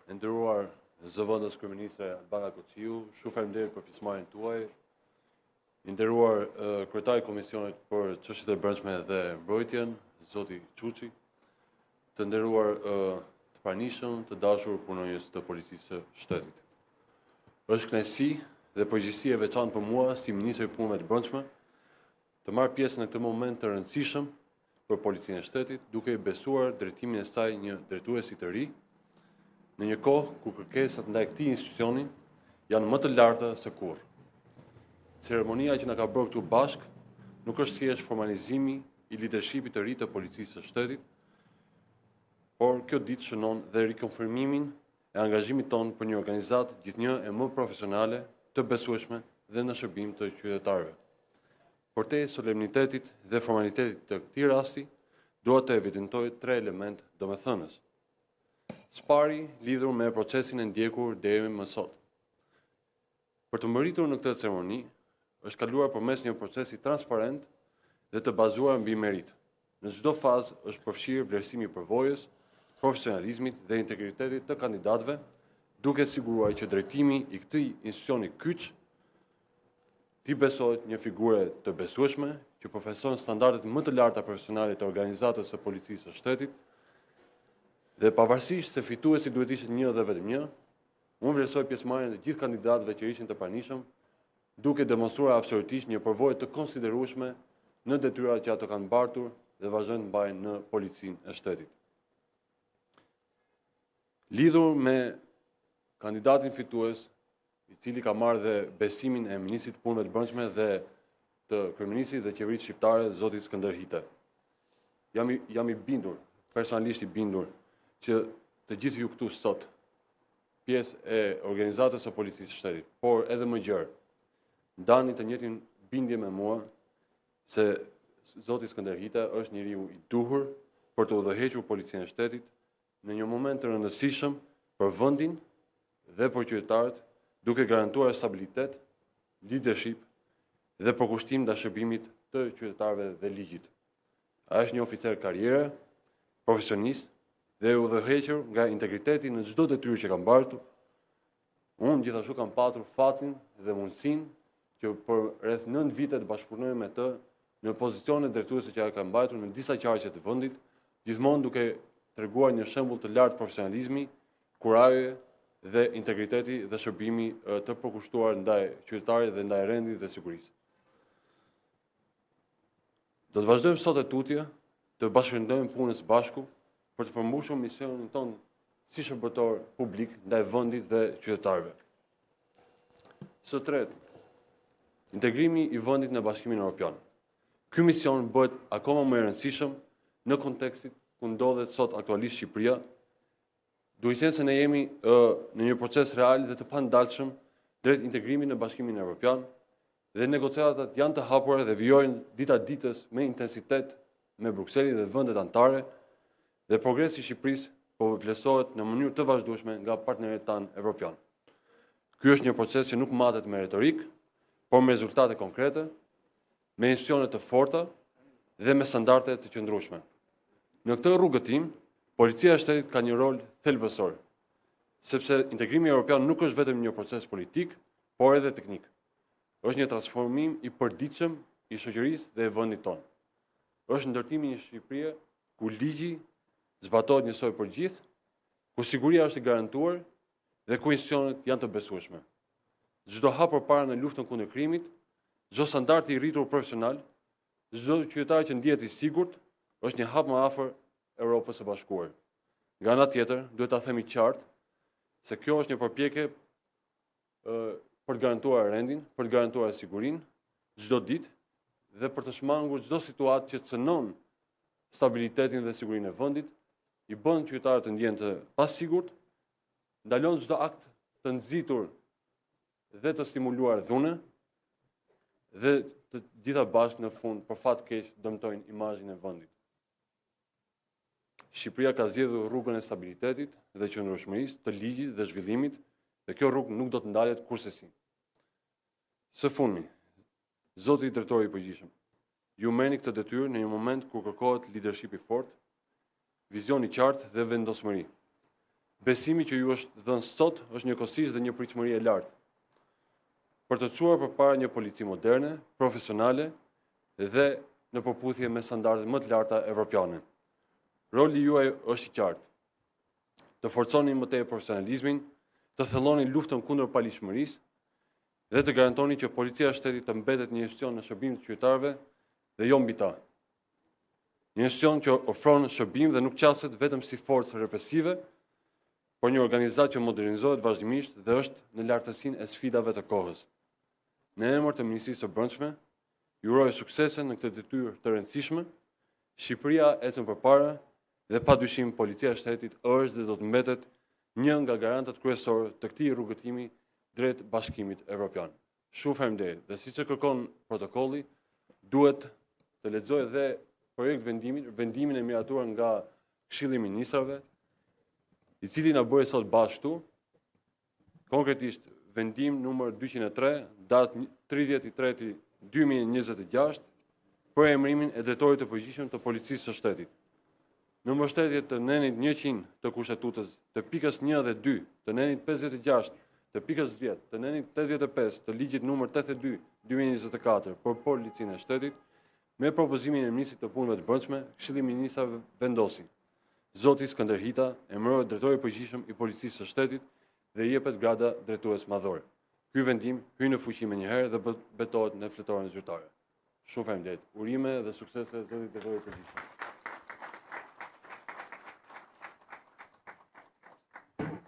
E nderuar zëvendës kryeministre Albana Kociu, shumë faleminderit për pjesëmarrjen tuaj. I nderuar kryetari i Komisionit për Çështjet e Brendshme dhe Mbrojtjen, zoti Çuçi, të nderuar të pranishëm, të dashur punonjës të Policisë së Shtetit. Është kënaqësi dhe përgjegjësi e veçantë për mua si ministër i Punëve të Brendshme të marr pjesë në këtë moment të rëndësishëm për Policinë e Shtetit, duke i besuar drejtimin e saj një drejtuesi të ri, në një kohë ku kërkesat ndaj këtij institucioni janë më të larta se kurrë. Ceremonia që na ka bërë këtu bashk nuk është thjesht formalizimi i leadershipit të ri të Policisë së Shtetit, por kjo ditë shënon dhe rikonfirmimin e angazhimit tonë për një organizatë gjithnjë e më profesionale, të besueshme dhe në shërbim të qytetarëve. Por te solemnitetit dhe formalitetit të këtij rasti, dua të evidentoj 3 elementë domethënës. Së pari, lidhur me procesin e ndjekur deri më sot. Për të mbërritur në këtë ceremoni, është kaluar përmes një procesi transparent dhe të bazuar mbi meritë. Në çdo fazë është përfshirë vlerësimi i përvojës, profesionalizmit dhe integritetit të kandidatëve, duke siguruar që drejtimi i këtij institucioni kyç t'i besohet një figure të besueshme që përfaqëson standardet më të larta profesionale të organizatës së Policisë së Shtetit. Dhe pavarësisht se fituesi duhet ishte një dhe vetëm një, unë vlerësoj pjesëmarrjen e gjithë kandidatëve që ishin të pranishëm, duke demonstruar absolutisht një përvojë të konsiderueshme në detyrat që ato kanë mbartur dhe vazhdojnë të mbajnë në Policinë e Shtetit. Lidhur me kandidatin fitues, i cili ka marrë dhe besimin e Ministrit të Punëve të Brendshme dhe të Kryeministrit dhe Qeverisë Shqiptare, zoti Skënder Hite. Jam i bindur, personalisht i bindur, që të gjithë ju këtu sot, pjesë e organizatës së Policisë së Shtetit, por edhe më gjerë, ndani të njëjtin bindje me mua se zoti Skënder Hite është njeriu i duhur për të udhëhequr Policinë e Shtetit në një moment të rëndësishëm për vendin dhe për qytetarët, duke garantuar stabilitet, leadership dhe përkushtim ndaj shërbimit të qytetarëve dhe ligjit. Ai është një oficer karriere, profesionist dhe udhëhequr nga integriteti në çdo detyrë që ka mbartur. Unë gjithashtu kam patur fatin dhe mundësinë që për rreth 9 vite të bashkëpunoj me të në pozicione drejtuese që ka mbajtur në disa qarqe të vendit, gjithmonë duke treguar një shembull të lartë profesionalizmi, kuraje dhe integriteti dhe shërbimi të përkushtuar ndaj qytetarit dhe ndaj rendit dhe sigurisë. Do të vazhdojmë sot e tutje të bashkëndojmë punën së bashku për të përmbushur misionin tonë si shërbëtor publik ndaj vendit dhe qytetarëve. Së tretë, integrimi i vendit në Bashkimin Evropian. Ky mision bëhet akoma më i rëndësishëm në kontekstin ku ndodhet sot aktualisht Shqipëria, duke qenë se ne jemi në një proces real dhe të pandalshëm drejt integrimit në Bashkimin Evropian dhe negociatat janë të hapura dhe vijojnë dita ditës me intensitet me Brukselin dhe vendet anëtare, dhe progresi i Shqipërisë po vlerësohet në mënyrë të vazhdueshme nga partnerët tanë evropian. Ky është një proces që nuk matet me retorik, por me rezultate konkrete, me institucione të forta dhe me standarde të qëndrueshme. Në këtë rrugëtim, Policia e Shtetit ka një rol thelbësor, sepse integrimi evropian nuk është vetëm një proces politik, por edhe teknik. Është një transformim i përditshëm i shoqërisë dhe e vendit tonë. Është ndërtimi i një Shqipërie ku ligji zbatohet njësoj për gjithë, ku siguria është e garantuar dhe ku institucionet janë të besueshme. Çdo hap përpara në luftën kundër krimit, çdo standard i rritur profesional, çdo qytetar që ndihet i sigurt, është një hap më afër Evropës së Bashkuar. Nga ana tjetër, duhet ta themi qartë se kjo është një përpjekje për të garantuar rendin, për të garantuar sigurinë çdo ditë dhe për të shmangur çdo situatë që cënon stabilitetin dhe sigurinë e vendit, i bën qytetarët të ndjehen të pasigurt, ndalon çdo akt të nxitur dhe të stimuluar dhune dhe të gjitha bashkë në fund për fat keq dëmtojnë imazhin e vendit. Shqipëria ka zgjedhur rrugën e stabilitetit dhe qëndrueshmërisë, të ligjit dhe zhvillimit, dhe kjo rrugë nuk do të ndalet kurrësi. Së fundmi, zoti drejtori i përgjithshëm, ju merrni këtë detyrë në një moment kur kërkohet leadership i fortë, vizion i qartë dhe vendosmëri. Besimi që ju është dhënë sot është njëkohësisht dhe një pritshmëri e lartë për të çuar përpara një polici moderne, profesionale dhe në përputhje me standardet më të larta evropiane. Roli juaj është i qartë. Të forconi më tej profesionalizmin, të thelloni luftën kundër palishmërisë dhe të garantoni që policia e shtetit të mbetet një institucion në shërbim të qytetarëve dhe jo mbi ta. Një institucion që ofron shërbim dhe nuk qaset vetëm si forcë represive, por një organizat që modernizohet vazhdimisht dhe është në lartësinë e sfidave të kohës. Në emër të Ministrisë së Brendshme, ju uroj suksese në këtë detyrë të rëndësishme. Shqipëria ecën përpara dhe padyshim policia e shtetit është dhe do të mbetet një nga garantët kryesorë të këtij rrugëtimi drejt Bashkimit Evropian. Shumë faleminderit. Dhe siç e kërkon protokolli, duhet të lexoj dhe projekt vendimin e miratuar nga Këshilli i Ministrave, i cili na bëri sot bashkë, konkretisht vendim numër 203, datë 30/3/2026, për emërimin e drejtorit të përgjithshëm të Policisë së Shtetit. Në mbështetje të nenit 100 të Kushtetutës, të pikës 1 dhe 2, të nenit 56, të pikës 10, të nenit 85, të ligjit numër 82/2024 për Policinë e Shtetit, me propozimin e Ministrit të Punëve të Brendshme, Këshilli i Ministrave vendosi: Zoti Skënder Hita emërohet drejtori i përgjithshëm i Policisë së Shtetit dhe i jepet grada drejtues madhore. Ky vendim hyn në fuqi menjëherë dhe betohet në fletoren zyrtare. Shumë faleminderit. Urime dhe suksese zotit drejtori i përgjithshëm.